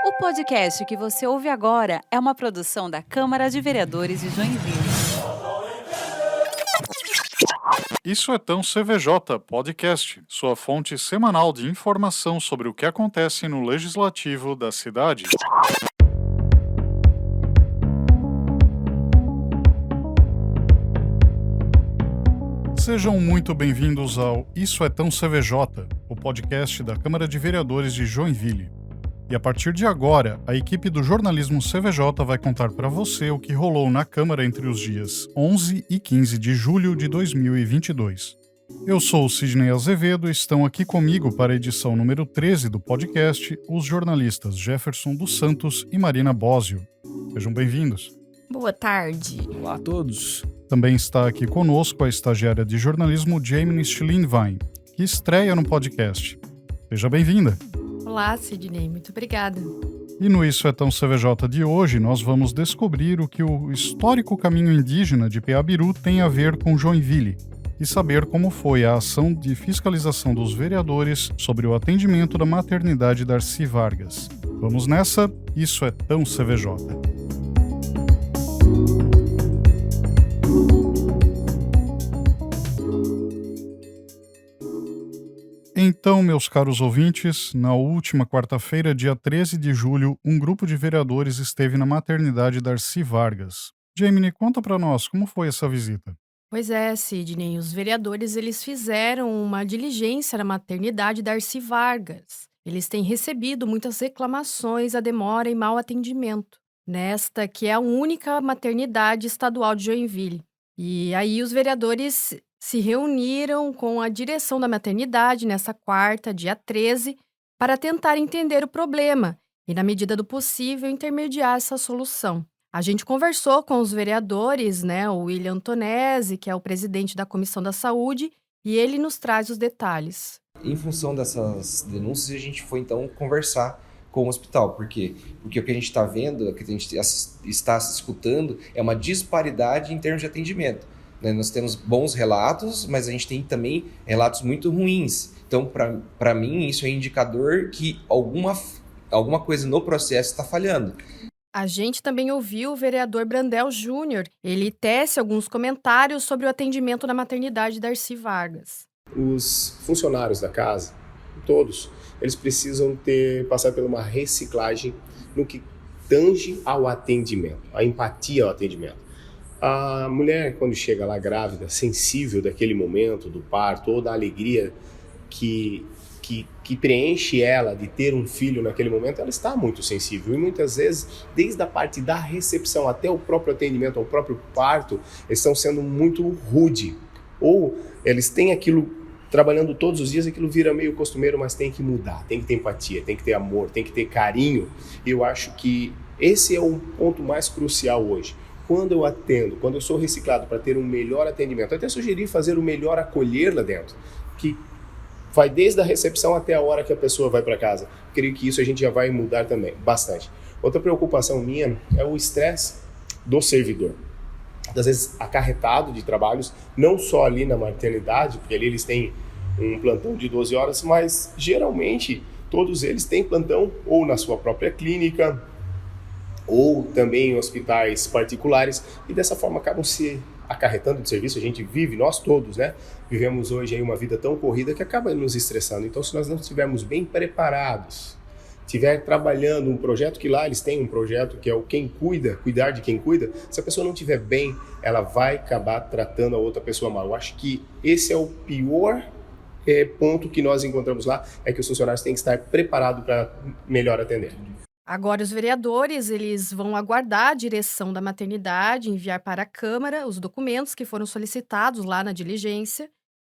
O podcast que você ouve agora é uma produção da Câmara de Vereadores de Joinville. Isso é Tão CVJ Podcast, sua fonte semanal de informação sobre o que acontece no Legislativo da cidade. Sejam muito bem-vindos ao Isso é Tão CVJ, o podcast da Câmara de Vereadores de Joinville. E a partir de agora, a equipe do jornalismo CVJ vai contar para você o que rolou na Câmara entre os dias 11 e 15 de julho de 2022. Eu sou o Sidney Azevedo e estão aqui comigo para a edição número 13 do podcast os jornalistas Jefferson dos Santos e Marina Bósio. Sejam bem-vindos. Boa tarde. Olá a todos. Também está aqui conosco a estagiária de jornalismo Jamie Schlinwein, que estreia no podcast. Seja bem-vinda. Olá, Sidney. Muito obrigada. E no Isso é Tão CVJ de hoje, nós vamos descobrir o que o histórico caminho indígena de Peabiru tem a ver com Joinville e saber como foi a ação de fiscalização dos vereadores sobre o atendimento da maternidade Darcy Vargas. Vamos nessa? Isso é Tão CVJ. Então, meus caros ouvintes, na última quarta-feira, dia 13 de julho, um grupo de vereadores esteve na maternidade Darcy Vargas. Jamie, conta pra nós, como foi essa visita? Pois é, Sidney. Os vereadores eles fizeram uma diligência na maternidade Darcy Vargas. Eles têm recebido muitas reclamações à demora e mau atendimento, nesta que é a única maternidade estadual de Joinville. E aí os vereadores se reuniram com a direção da maternidade nessa quarta, dia 13, para tentar entender o problema e, na medida do possível, intermediar essa solução. A gente conversou com os vereadores, o William Tonesi, que é o presidente da Comissão da Saúde, e ele nos traz os detalhes. Em função dessas denúncias, a gente foi então conversar com o hospital. Por quê? Porque o que a gente está vendo, o que a gente está escutando, é uma disparidade em termos de atendimento. Nós temos bons relatos, mas a gente tem também relatos muito ruins. Então, para mim, isso é indicador que alguma coisa no processo está falhando. A gente também ouviu o vereador Brandel Júnior. Ele tece alguns comentários sobre o atendimento na maternidade Darcy Vargas. Os funcionários da casa, todos, eles precisam passar por uma reciclagem no que tange ao atendimento, a empatia ao atendimento. A mulher, quando chega lá grávida, sensível daquele momento do parto ou da alegria que preenche ela de ter um filho naquele momento, ela está muito sensível. E muitas vezes, desde a parte da recepção até o próprio atendimento, ao próprio parto, eles estão sendo muito rude. Ou eles têm aquilo trabalhando todos os dias, aquilo vira meio costumeiro, mas tem que mudar, tem que ter empatia, tem que ter amor, tem que ter carinho. E eu acho que esse é o ponto mais crucial hoje. Quando eu atendo, quando eu sou reciclado para ter um melhor atendimento, até sugeri fazer o melhor acolher lá dentro, que vai desde a recepção até a hora que a pessoa vai para casa. Creio que isso a gente já vai mudar também, bastante. Outra preocupação minha é o estresse do servidor. Às vezes acarretado de trabalhos, não só ali na maternidade, porque ali eles têm um plantão de 12 horas, mas geralmente todos eles têm plantão ou na sua própria clínica, ou também em hospitais particulares, e dessa forma acabam se acarretando de serviço. A gente vive, nós todos, vivemos hoje aí uma vida tão corrida que acaba nos estressando. Então, se nós não estivermos bem preparados, estiver trabalhando um projeto, que lá eles têm um projeto que é o quem cuida, cuidar de quem cuida, se a pessoa não estiver bem, ela vai acabar tratando a outra pessoa mal. Eu acho que esse é o pior ponto que nós encontramos lá, é que os funcionários têm que estar preparados para melhor atender. Agora, os vereadores eles vão aguardar a direção da maternidade enviar para a Câmara os documentos que foram solicitados lá na diligência.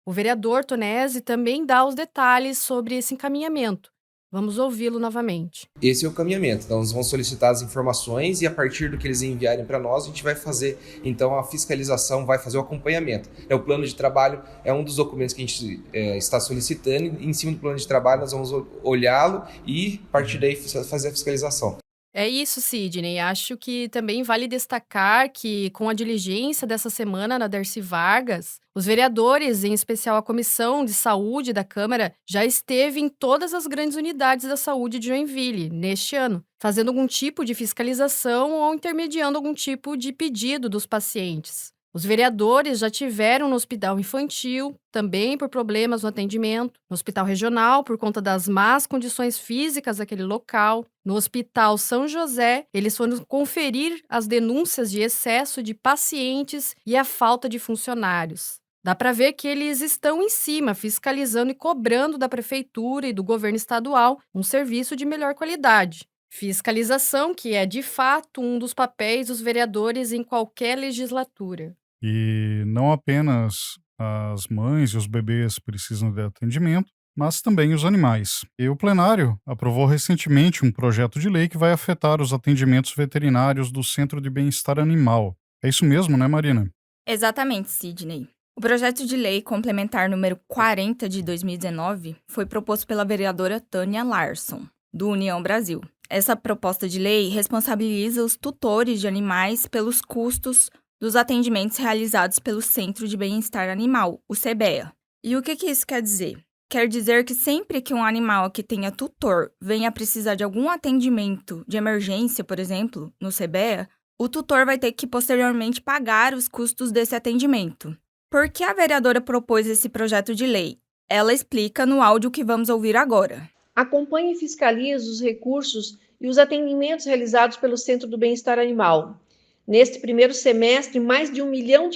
O vereador Tonesi também dá os detalhes sobre esse encaminhamento. Vamos ouvi-lo novamente. Esse é o caminhamento. Então, nós vamos solicitar as informações e, a partir do que eles enviarem para nós, a gente vai fazer, então, a fiscalização, vai fazer o acompanhamento. O plano de trabalho é um dos documentos que a gente está solicitando. Em cima do plano de trabalho, nós vamos olhá-lo e, a partir daí, fazer a fiscalização. É isso, Sidney. Acho que também vale destacar que, com a diligência dessa semana na Darcy Vargas, os vereadores, em especial a Comissão de Saúde da Câmara, já esteve em todas as grandes unidades da saúde de Joinville neste ano, fazendo algum tipo de fiscalização ou intermediando algum tipo de pedido dos pacientes. Os vereadores já tiveram no hospital infantil, também por problemas no atendimento, no hospital regional, por conta das más condições físicas daquele local, no Hospital São José, eles foram conferir as denúncias de excesso de pacientes e a falta de funcionários. Dá para ver que eles estão em cima, fiscalizando e cobrando da prefeitura e do governo estadual um serviço de melhor qualidade. Fiscalização que é, de fato, um dos papéis dos vereadores em qualquer legislatura. E não apenas as mães e os bebês precisam de atendimento, mas também os animais. E o plenário aprovou recentemente um projeto de lei que vai afetar os atendimentos veterinários do Centro de Bem-Estar Animal. É isso mesmo, né, Marina? Exatamente, Sidney. O projeto de lei complementar número 40 de 2019 foi proposto pela vereadora Tânia Larson, do União Brasil. Essa proposta de lei responsabiliza os tutores de animais pelos custos dos atendimentos realizados pelo Centro de Bem-Estar Animal, o CBEA. E o que isso quer dizer? Quer dizer que sempre que um animal que tenha tutor venha precisar de algum atendimento de emergência, por exemplo, no CBEA, o tutor vai ter que posteriormente pagar os custos desse atendimento. Por que a vereadora propôs esse projeto de lei? Ela explica no áudio que vamos ouvir agora. Acompanhe e fiscalize os recursos e os atendimentos realizados pelo Centro do Bem-Estar Animal. Neste primeiro semestre, mais de R$1 milhão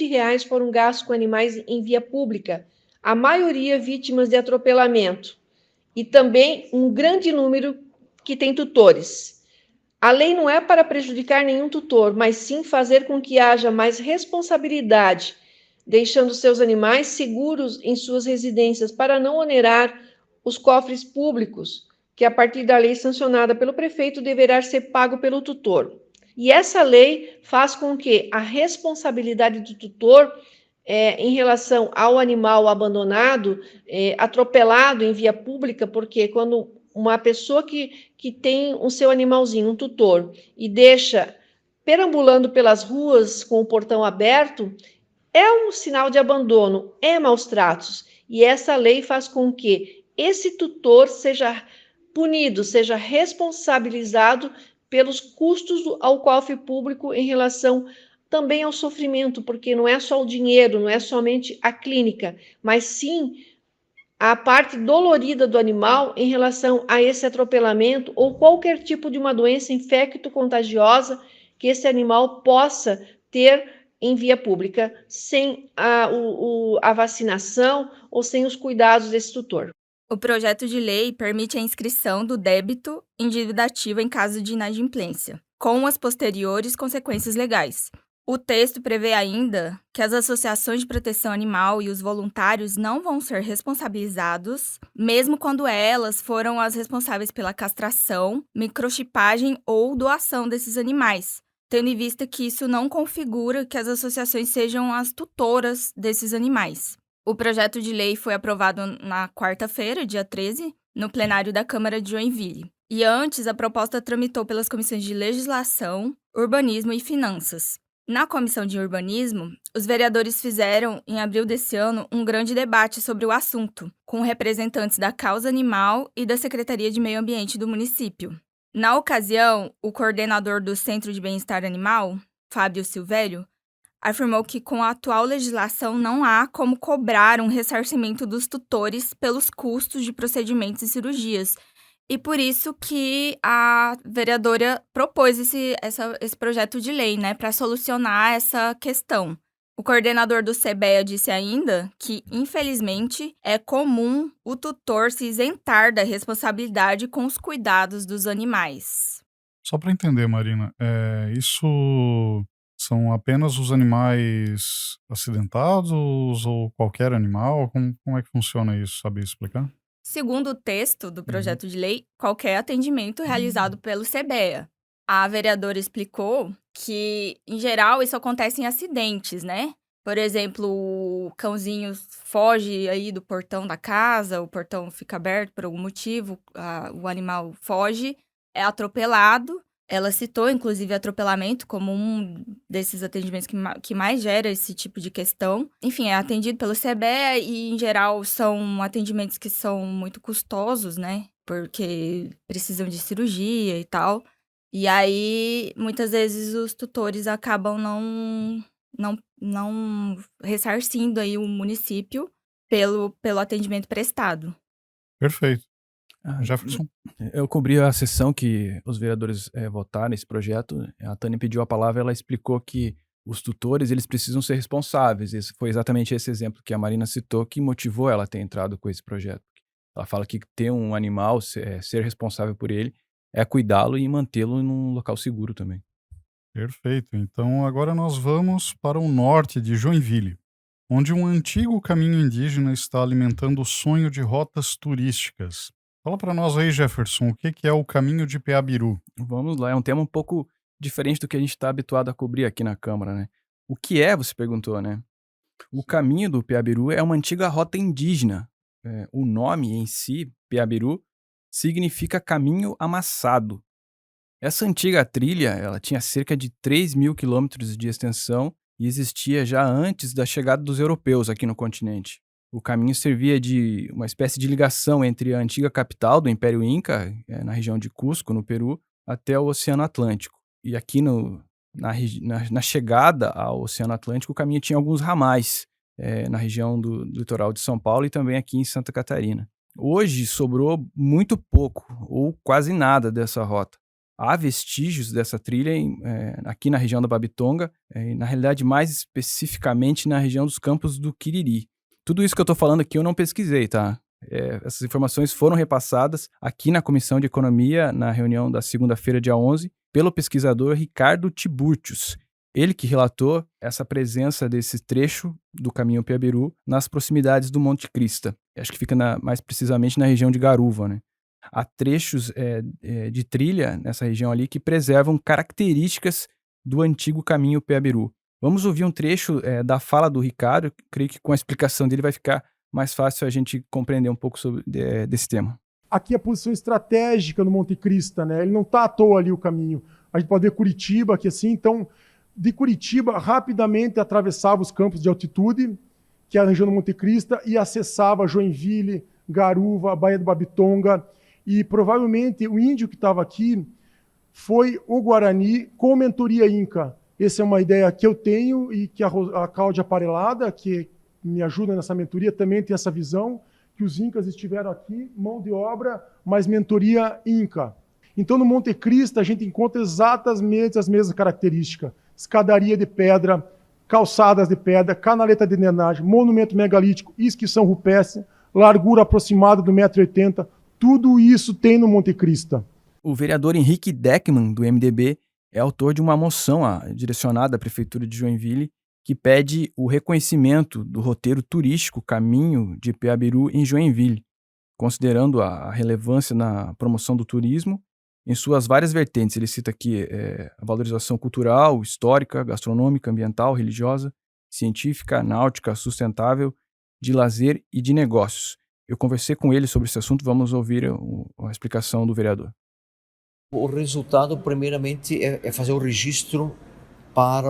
foram gastos com animais em via pública, a maioria vítimas de atropelamento, e também um grande número que tem tutores. A lei não é para prejudicar nenhum tutor, mas sim fazer com que haja mais responsabilidade, deixando seus animais seguros em suas residências para não onerar os cofres públicos, que a partir da lei sancionada pelo prefeito deverá ser pago pelo tutor. E essa lei faz com que a responsabilidade do tutor em relação ao animal abandonado, atropelado em via pública, porque quando uma pessoa que tem o seu animalzinho, um tutor, e deixa perambulando pelas ruas com o portão aberto, é um sinal de abandono, é maus tratos. E essa lei faz com que esse tutor seja punido, seja responsabilizado pelos custos ao cofre público em relação também ao sofrimento, porque não é só o dinheiro, não é somente a clínica, mas sim a parte dolorida do animal em relação a esse atropelamento ou qualquer tipo de uma doença infecto-contagiosa que esse animal possa ter em via pública, sem a vacinação ou sem os cuidados desse tutor. O projeto de lei permite a inscrição do débito em dívida ativa em caso de inadimplência, com as posteriores consequências legais. O texto prevê ainda que as associações de proteção animal e os voluntários não vão ser responsabilizados, mesmo quando elas foram as responsáveis pela castração, microchipagem ou doação desses animais, tendo em vista que isso não configura que as associações sejam as tutoras desses animais. O projeto de lei foi aprovado na quarta-feira, dia 13, no plenário da Câmara de Joinville. E antes, a proposta tramitou pelas comissões de Legislação, Urbanismo e Finanças. Na Comissão de Urbanismo, os vereadores fizeram, em abril desse ano, um grande debate sobre o assunto, com representantes da causa animal e da Secretaria de Meio Ambiente do município. Na ocasião, o coordenador do Centro de Bem-Estar Animal, Fábio Silvério, afirmou que com a atual legislação não há como cobrar um ressarcimento dos tutores pelos custos de procedimentos e cirurgias. E por isso que a vereadora propôs esse projeto de lei, né, para solucionar essa questão. O coordenador do CBEA disse ainda que, infelizmente, é comum o tutor se isentar da responsabilidade com os cuidados dos animais. Só para entender, Marina, isso são apenas os animais acidentados ou qualquer animal? Como é que funciona isso? Sabe explicar? Segundo o texto do projeto de lei, qualquer atendimento realizado pelo CBEA. A vereadora explicou que, em geral, isso acontece em acidentes, né? Por exemplo, o cãozinho foge aí do portão da casa, o portão fica aberto por algum motivo, o animal foge, é atropelado, Ela citou, inclusive, atropelamento como um desses atendimentos que mais gera esse tipo de questão. Enfim, é atendido pelo CEBE e, em geral, são atendimentos que são muito custosos, né? Porque precisam de cirurgia e tal. E aí, muitas vezes, os tutores acabam não ressarcindo aí o município pelo atendimento prestado. Perfeito. Ah, Jefferson? Eu cobri a sessão que os vereadores votaram esse projeto. A Tânia pediu a palavra, ela explicou que os tutores eles precisam ser responsáveis. Esse foi exatamente esse exemplo que a Marina citou que motivou ela a ter entrado com esse projeto. Ela fala que ter um animal, ser responsável por ele, é cuidá-lo e mantê-lo num local seguro também. Perfeito. Então agora nós vamos para o norte de Joinville, onde um antigo caminho indígena está alimentando o sonho de rotas turísticas. Fala para nós aí, Jefferson, o que é o caminho de Peabiru? Vamos lá, é um tema um pouco diferente do que a gente está habituado a cobrir aqui na Câmara, né? O que é, você perguntou, né? O caminho do Peabiru é uma antiga rota indígena. O nome em si, Peabiru, significa caminho amassado. Essa antiga trilha, ela tinha cerca de 3.000 quilômetros de extensão e existia já antes da chegada dos europeus aqui no continente. O caminho servia de uma espécie de ligação entre a antiga capital do Império Inca, na região de Cusco, no Peru, até o Oceano Atlântico. E aqui na chegada ao Oceano Atlântico, o caminho tinha alguns ramais na região do litoral de São Paulo e também aqui em Santa Catarina. Hoje sobrou muito pouco, ou quase nada dessa rota. Há vestígios dessa trilha aqui na região da Babitonga, na realidade mais especificamente na região dos Campos do Quiriri. Tudo isso que eu estou falando aqui eu não pesquisei, tá? Essas informações foram repassadas aqui na Comissão de Economia, na reunião da segunda-feira, dia 11, pelo pesquisador Ricardo Tiburtius. Ele que relatou essa presença desse trecho do caminho Peabiru nas proximidades do Monte Crista. Acho que fica mais precisamente na região de Garuva, né? Há trechos de trilha nessa região ali que preservam características do antigo caminho Peabiru. Vamos ouvir um trecho da fala do Ricardo. Eu creio que com a explicação dele vai ficar mais fácil a gente compreender um pouco desse tema. Aqui a posição estratégica no Monte Crista, né? Ele não está à toa ali o caminho. A gente pode ver Curitiba aqui assim, então de Curitiba rapidamente atravessava os campos de altitude, que é a região do Monte Crista, e acessava Joinville, Garuva, a Baía do Babitonga, e provavelmente o índio que estava aqui foi o Guarani com mentoria Inca. Essa é uma ideia que eu tenho e que a Cláudia Parelada, que me ajuda nessa mentoria, também tem essa visão, que os Incas estiveram aqui, mão de obra, mas mentoria Inca. Então, no Monte Crista, a gente encontra exatamente as mesmas características. Escadaria de pedra, calçadas de pedra, canaleta de drenagem, monumento megalítico, inscrição rupestre, largura aproximada do 1,80 m. Tudo isso tem no Monte Crista. O vereador Henrique Deckmann, do MDB, é autor de uma moção direcionada à Prefeitura de Joinville que pede o reconhecimento do roteiro turístico Caminho de Peabiru em Joinville, considerando a relevância na promoção do turismo em suas várias vertentes. Ele cita aqui a valorização cultural, histórica, gastronômica, ambiental, religiosa, científica, náutica, sustentável, de lazer e de negócios. Eu conversei com ele sobre esse assunto, vamos ouvir a explicação do vereador. O resultado, primeiramente, é fazer o registro para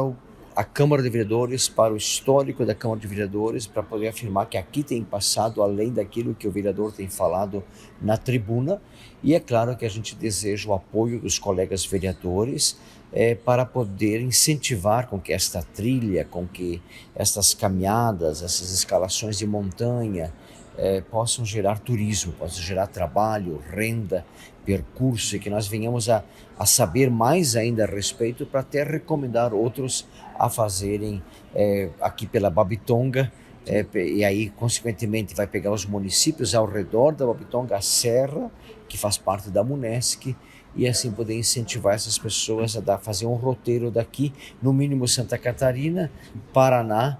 a Câmara de Vereadores, para o histórico da Câmara de Vereadores, para poder afirmar que aqui tem passado além daquilo que o vereador tem falado na tribuna. E é claro que a gente deseja o apoio dos colegas vereadores para poder incentivar com que esta trilha, com que estas caminhadas, essas escalações de montanha possam gerar turismo, possam gerar trabalho, renda, percurso, e que nós venhamos a saber mais ainda a respeito para até recomendar outros a fazerem aqui pela Babitonga, e aí, consequentemente, vai pegar os municípios ao redor da Babitonga, a Serra, que faz parte da Munesc, e assim poder incentivar essas pessoas a fazer um roteiro daqui, no mínimo Santa Catarina, Paraná,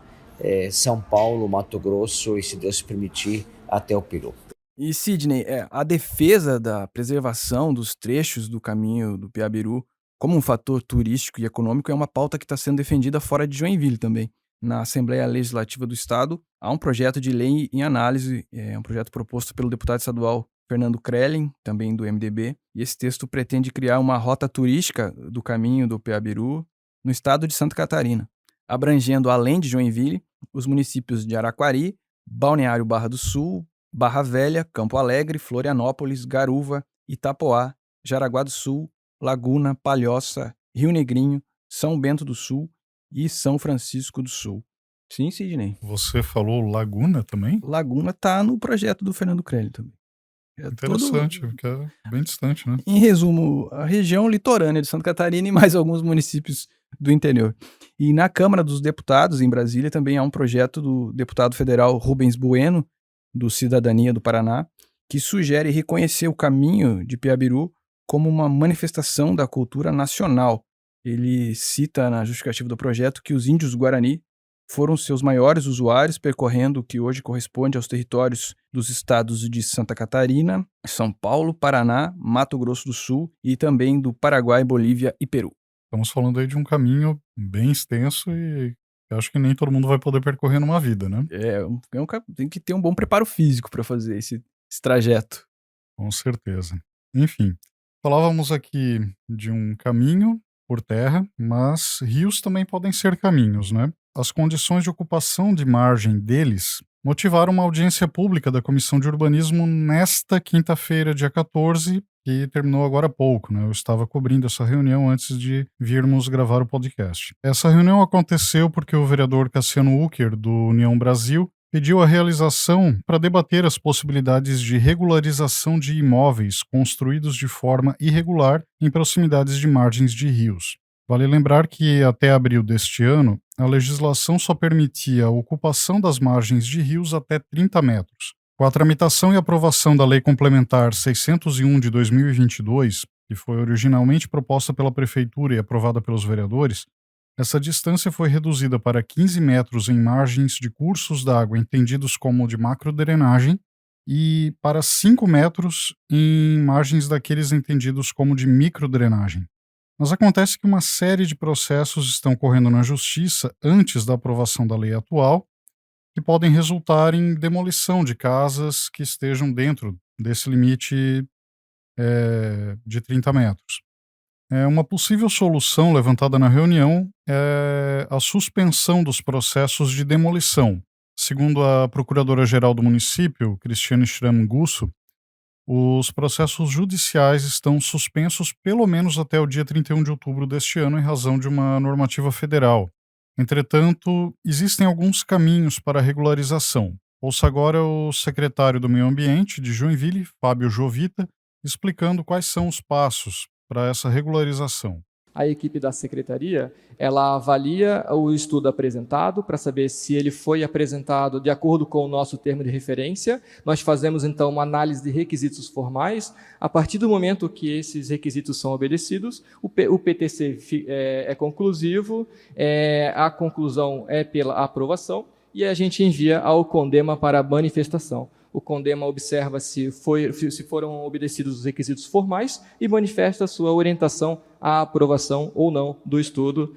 São Paulo, Mato Grosso e, se Deus permitir, até o Peru. E, Sidney, a defesa da preservação dos trechos do caminho do Peabiru como um fator turístico e econômico é uma pauta que está sendo defendida fora de Joinville também. Na Assembleia Legislativa do Estado, há um projeto de lei em análise, um projeto proposto pelo deputado estadual Fernando Krellin, também do MDB, e esse texto pretende criar uma rota turística do caminho do Peabiru no estado de Santa Catarina, abrangendo, além de Joinville, os municípios de Araquari, Balneário Barra do Sul, Barra Velha, Campo Alegre, Florianópolis, Garuva, Itapoá, Jaraguá do Sul, Laguna, Palhoça, Rio Negrinho, São Bento do Sul e São Francisco do Sul. Sim, Sidney. Você falou Laguna também? Laguna tá no projeto do Fernando Krellin também. Interessante, porque é bem distante, né? Em resumo, a região litorânea de Santa Catarina e mais alguns municípios do interior. E na Câmara dos Deputados, em Brasília, também há um projeto do deputado federal Rubens Bueno, do Cidadania do Paraná, que sugere reconhecer o caminho de Peabiru como uma manifestação da cultura nacional. Ele cita na justificativa do projeto que os índios Guarani foram seus maiores usuários, percorrendo o que hoje corresponde aos territórios dos estados de Santa Catarina, São Paulo, Paraná, Mato Grosso do Sul e também do Paraguai, Bolívia e Peru. Estamos falando aí de um caminho bem extenso e eu acho que nem todo mundo vai poder percorrer numa vida, né? Tem que ter um bom preparo físico para fazer esse trajeto. Com certeza. Enfim, falávamos aqui de um caminho por terra, mas rios também podem ser caminhos, né? As condições de ocupação de margem deles motivaram uma audiência pública da Comissão de Urbanismo nesta quinta-feira, dia 14, que terminou agora há pouco, né? Eu estava cobrindo essa reunião antes de virmos gravar o podcast. Essa reunião aconteceu porque o vereador Cassiano Ucker, do União Brasil, pediu a realização para debater as possibilidades de regularização de imóveis construídos de forma irregular em proximidades de margens de rios. Vale lembrar que, até abril deste ano, a legislação só permitia a ocupação das margens de rios até 30 metros. Com a tramitação e aprovação da Lei Complementar 601 de 2022, que foi originalmente proposta pela Prefeitura e aprovada pelos vereadores, essa distância foi reduzida para 15 metros em margens de cursos d'água entendidos como de macrodrenagem e para 5 metros em margens daqueles entendidos como de microdrenagem. Mas acontece que uma série de processos estão correndo na Justiça antes da aprovação da lei atual, que podem resultar em demolição de casas que estejam dentro desse limite de 30 metros. Uma possível solução levantada na reunião é a suspensão dos processos de demolição. Segundo a Procuradora-Geral do município, Cristiane Schramm Gusso, os processos judiciais estão suspensos pelo menos até o dia 31 de outubro deste ano em razão de uma normativa federal. Entretanto, existem alguns caminhos para a regularização. Ouça agora o secretário do Meio Ambiente de Joinville, Fábio Jovita, explicando quais são os passos para essa regularização. A equipe da secretaria, ela avalia o estudo apresentado para saber se ele foi apresentado de acordo com o nosso termo de referência. Nós fazemos, então, uma análise de requisitos formais. A partir do momento que esses requisitos são obedecidos, o PTC é conclusivo, a conclusão é pela aprovação e a gente envia ao CONDEMA para manifestação. O CONDEMA observa se foram obedecidos os requisitos formais e manifesta a sua orientação à aprovação ou não do estudo.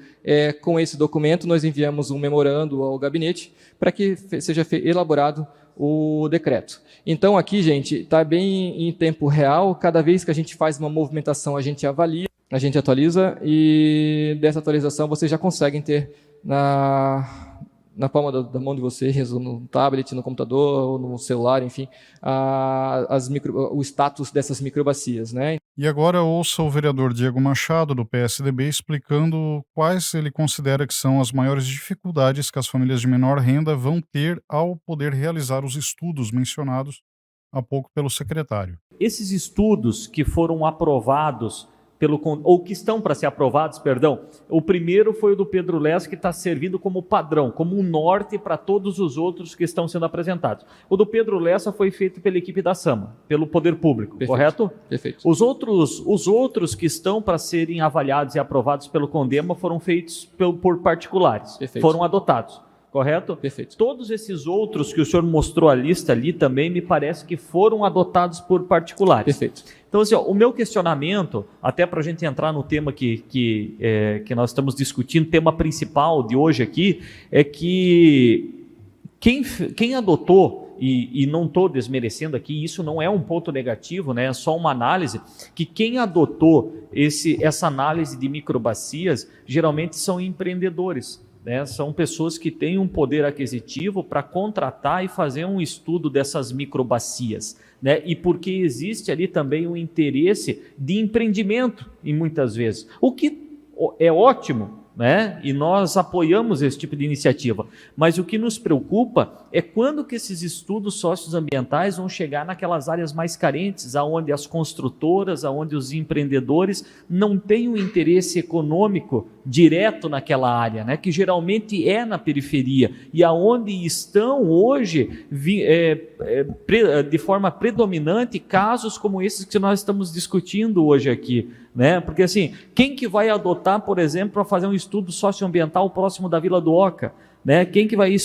Com esse documento, nós enviamos um memorando ao gabinete para que seja elaborado o decreto. Então, aqui, gente, está bem em tempo real. Cada vez que a gente faz uma movimentação, a gente avalia, a gente atualiza, e dessa atualização vocês já conseguem ter na palma da mão de vocês, no tablet, no computador, ou no celular, enfim, o status dessas microbacias, né? E agora ouça o vereador Diego Machado, do PSDB, explicando quais ele considera que são as maiores dificuldades que as famílias de menor renda vão ter ao poder realizar os estudos mencionados há pouco pelo secretário. Esses estudos que foram aprovados ou que estão para ser aprovados, o primeiro foi o do Pedro Lessa, que está servindo como padrão, como um norte para todos os outros que estão sendo apresentados. O do Pedro Lessa foi feito pela equipe da SAMA, pelo Poder Público, perfeito, correto? Perfeito. Os outros que estão para serem avaliados e aprovados pelo CONDEMA foram feitos por particulares, perfeito, foram adotados. Correto? Perfeito. Todos esses outros que o senhor mostrou a lista ali também me parece que foram adotados por particulares. Perfeito. Então, assim, o meu questionamento, até para a gente entrar no tema que nós estamos discutindo, tema principal de hoje aqui, é que quem adotou e não estou desmerecendo aqui, isso não é um ponto negativo, né? É só uma análise, que quem adotou essa análise de microbacias geralmente são empreendedores, né? São pessoas que têm um poder aquisitivo para contratar e fazer um estudo dessas microbacias, né? E porque existe ali também um interesse de empreendimento, em muitas vezes, o que é ótimo, né? E nós apoiamos esse tipo de iniciativa, mas o que nos preocupa é quando que esses estudos socioambientais vão chegar naquelas áreas mais carentes, aonde as construtoras, aonde os empreendedores não têm um interesse econômico direto naquela área, né? Que geralmente é na periferia, e aonde estão hoje de forma predominante casos como esses que nós estamos discutindo hoje aqui, né? Porque assim, quem que vai adotar, por exemplo, para fazer um estudo socioambiental próximo da Vila do Oca, né? Quem que vai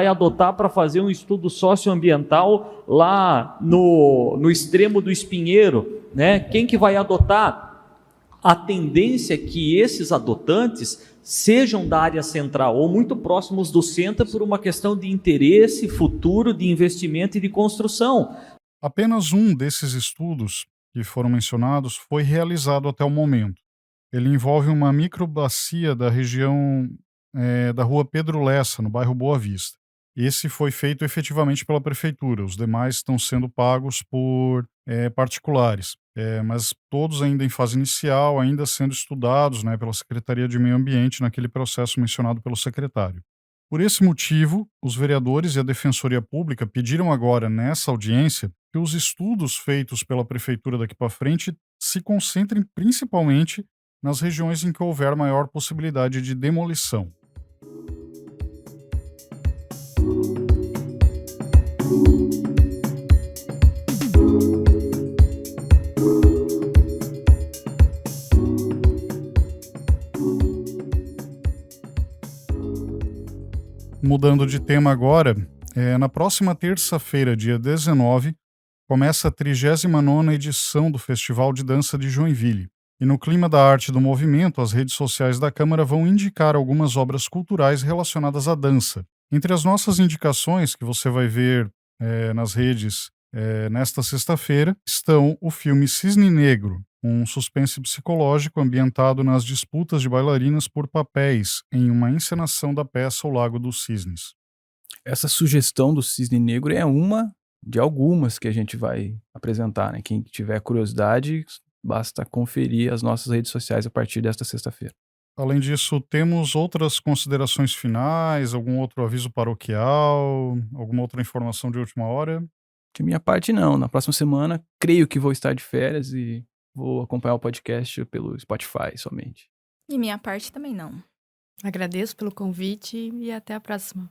adotar para fazer um estudo socioambiental lá no extremo do Espinheiro, né? Quem que vai adotar? A tendência é que esses adotantes sejam da área central ou muito próximos do centro por uma questão de interesse futuro, de investimento e de construção. Apenas um desses estudos que foram mencionados foi realizado até o momento. Ele envolve uma microbacia da região da rua Pedro Lessa, no bairro Boa Vista. Esse foi feito efetivamente pela prefeitura, os demais estão sendo pagos por particulares, mas todos ainda em fase inicial, ainda sendo estudados, né, pela Secretaria de Meio Ambiente naquele processo mencionado pelo secretário. Por esse motivo, os vereadores e a Defensoria Pública pediram agora, nessa audiência, que os estudos feitos pela Prefeitura daqui para frente se concentrem principalmente nas regiões em que houver maior possibilidade de demolição. Mudando de tema agora, na próxima terça-feira, dia 19, começa a 39ª edição do Festival de Dança de Joinville. E no clima da arte e do movimento, as redes sociais da Câmara vão indicar algumas obras culturais relacionadas à dança. Entre as nossas indicações, que você vai ver nas redes nesta sexta-feira, estão o filme Cisne Negro, um suspense psicológico ambientado nas disputas de bailarinas por papéis em uma encenação da peça O Lago dos Cisnes. Essa sugestão do Cisne Negro é uma de algumas que a gente vai apresentar, né? Quem tiver curiosidade, basta conferir as nossas redes sociais a partir desta sexta-feira. Além disso, temos outras considerações finais, algum outro aviso paroquial, alguma outra informação de última hora? De minha parte, não. Na próxima semana, creio que vou estar de férias e vou acompanhar o podcast pelo Spotify somente. De minha parte também não. Agradeço pelo convite e até a próxima.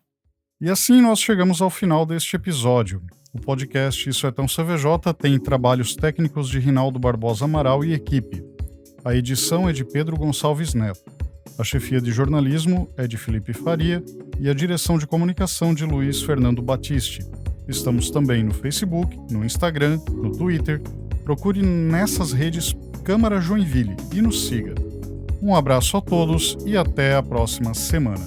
E assim nós chegamos ao final deste episódio. O podcast Isso é Tão CVJ tem trabalhos técnicos de Rinaldo Barbosa Amaral e equipe. A edição é de Pedro Gonçalves Neto. A chefia de jornalismo é de Felipe Faria e a direção de comunicação de Luiz Fernando Batiste. Estamos também no Facebook, no Instagram, no Twitter. Procure nessas redes Câmara Joinville e nos siga. Um abraço a todos e até a próxima semana.